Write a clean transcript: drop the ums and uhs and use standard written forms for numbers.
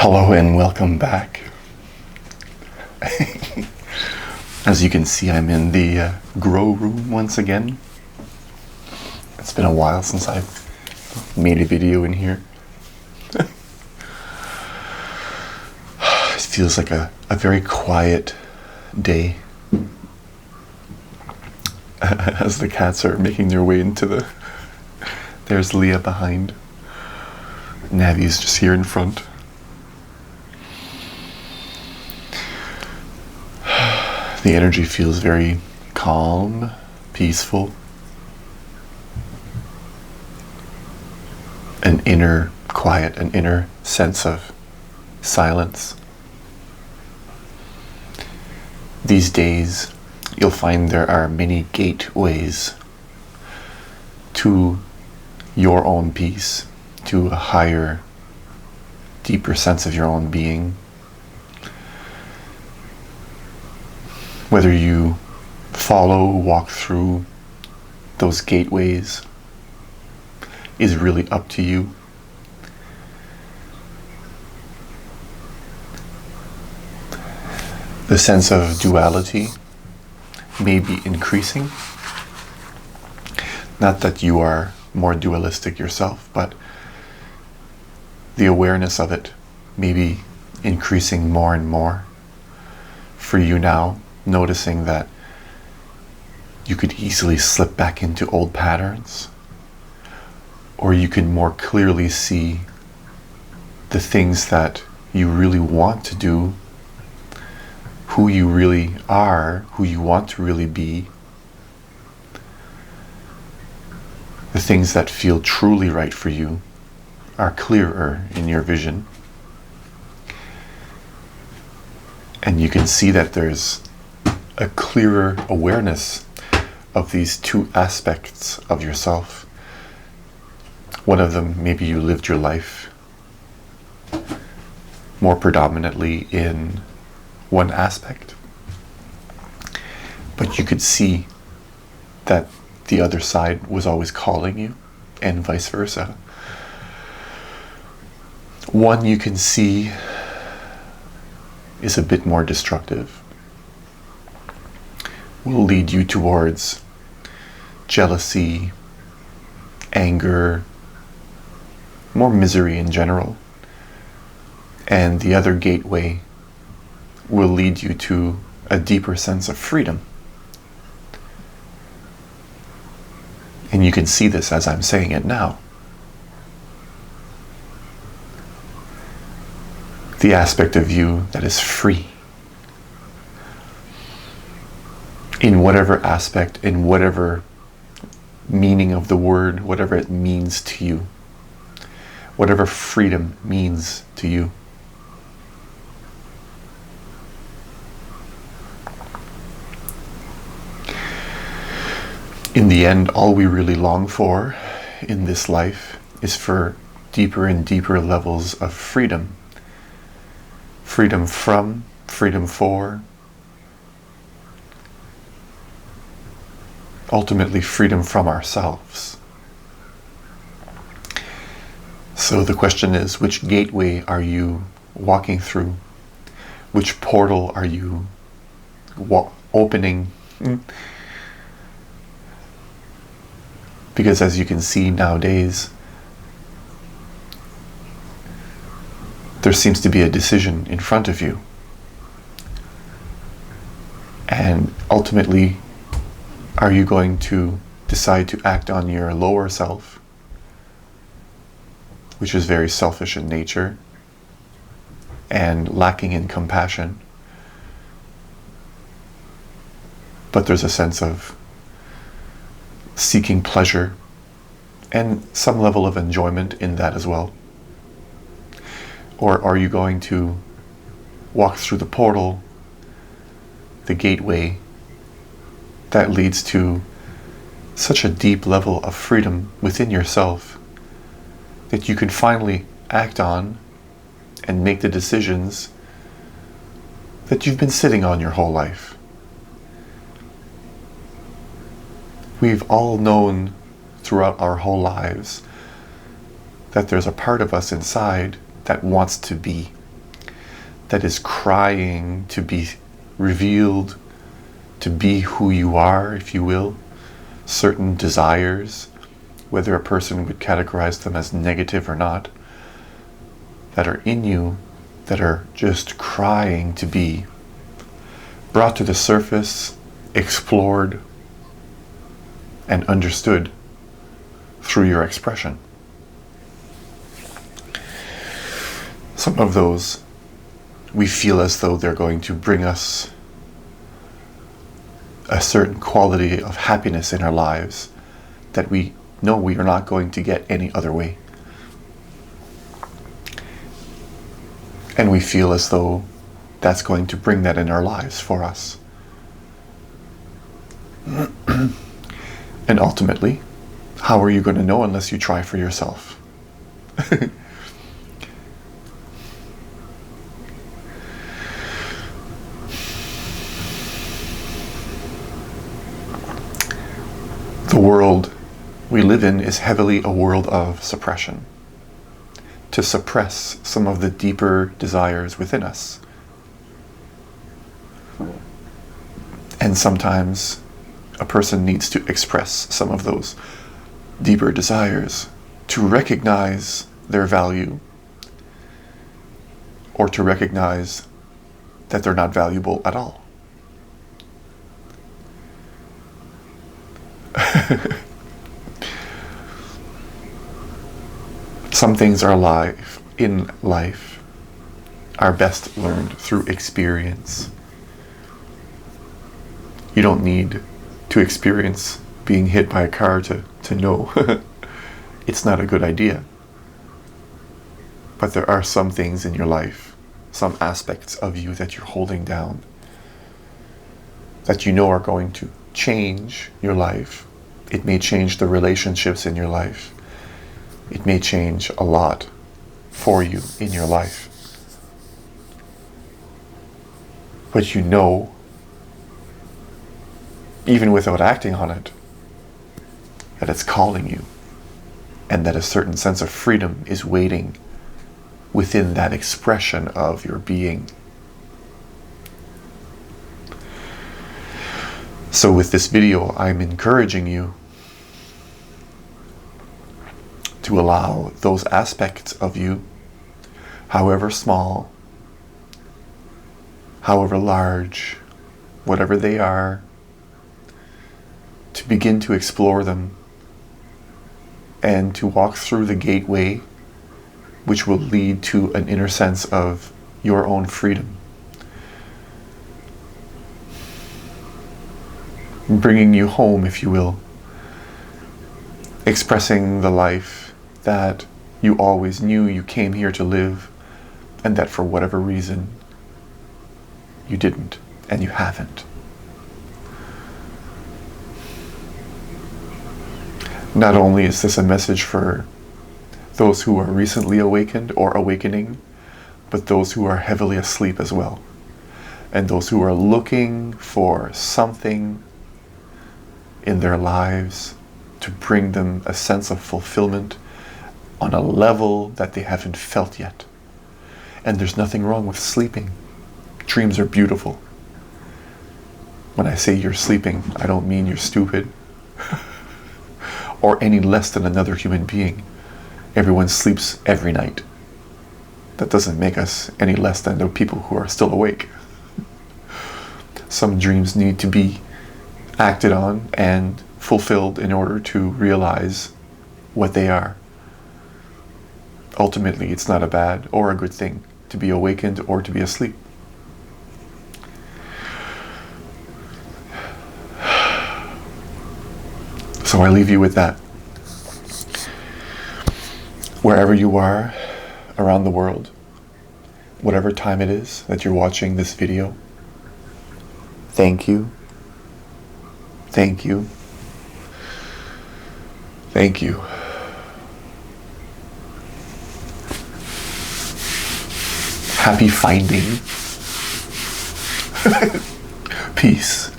Hello and welcome back. As you can see, I'm in the grow room once again. It's been a while since I've made a video in here. It feels like a very quiet day as the cats are making their way into the... There's Leah behind. Navi's just here in front. The energy feels very calm, peaceful. An inner quiet, an inner sense of silence. These days, you'll find there are many gateways to your own peace, to a higher, deeper sense of your own being. Whether you walk through those gateways is really up to you. The sense of duality may be increasing. Not that you are more dualistic yourself, but the awareness of it may be increasing more and more for you now, noticing that you could easily slip back into old patterns, or you can more clearly see the things that you really want to do, who you really are, who you want to really be, the things that feel truly right for you are clearer in your vision. And you can see that there's a clearer awareness of these two aspects of yourself. One of them, maybe you lived your life more predominantly in one aspect, but you could see that the other side was always calling you, and vice versa. One you can see is a bit more destructive, will lead you towards jealousy, anger, more misery in general. And the other gateway will lead you to a deeper sense of freedom. And you can see this as I'm saying it now. The aspect of you that is free. In whatever aspect, in whatever meaning of the word, whatever it means to you. Whatever freedom means to you. In the end, all we really long for in this life is for deeper and deeper levels of freedom. Freedom from, freedom for, ultimately freedom from ourselves. So the question is, which gateway are you walking through? Which portal are you opening? Because as you can see nowadays, there seems to be a decision in front of you. And ultimately, are you going to decide to act on your lower self, which is very selfish in nature and lacking in compassion? But there's a sense of seeking pleasure and some level of enjoyment in that as well. Or are you going to walk through the portal, the gateway that leads to such a deep level of freedom within yourself that you can finally act on and make the decisions that you've been sitting on your whole life? We've all known throughout our whole lives that there's a part of us inside that wants to be that is crying to be revealed, to be who you are, if you will, certain desires, whether a person would categorize them as negative or not, that are in you, that are just crying to be brought to the surface, explored, and understood through your expression. Some of those we feel as though they're going to bring us a certain quality of happiness in our lives that we know we are not going to get any other way. And we feel as though that's going to bring that in our lives for us. And ultimately, how are you going to know unless you try for yourself? The world we live in is heavily a world of suppression, to suppress some of the deeper desires within us. And sometimes a person needs to express some of those deeper desires to recognize their value, or to recognize that they're not valuable at all. Some things in life are best learned through experience. You don't need to experience being hit by a car to know it's not a good idea. But there are some things in your life, some aspects of you that you're holding down, that you know are going to change your life. It may change the relationships in your life. It may change a lot for you in your life. But you know, even without acting on it, that it's calling you, and that a certain sense of freedom is waiting within that expression of your being. So with this video, I'm encouraging you to allow those aspects of you, however small, however large, whatever they are, to begin to explore them and to walk through the gateway which will lead to an inner sense of your own freedom. Bringing you home, if you will. Expressing the life that you always knew you came here to live, and that for whatever reason you didn't and you haven't. Not only is this a message for those who are recently awakened or awakening, but those who are heavily asleep as well, and those who are looking for something in their lives to bring them a sense of fulfillment on a level that they haven't felt yet. And there's nothing wrong with sleeping. Dreams are beautiful. When I say you're sleeping, I don't mean you're stupid or any less than another human being. Everyone sleeps every night. That doesn't make us any less than the people who are still awake. Some dreams need to be acted on and fulfilled in order to realize what they are. Ultimately, it's not a bad or a good thing to be awakened or to be asleep. So I leave you with that. Wherever you are around the world, whatever time it is that you're watching this video, thank you. Thank you. Thank you. Happy finding. Peace.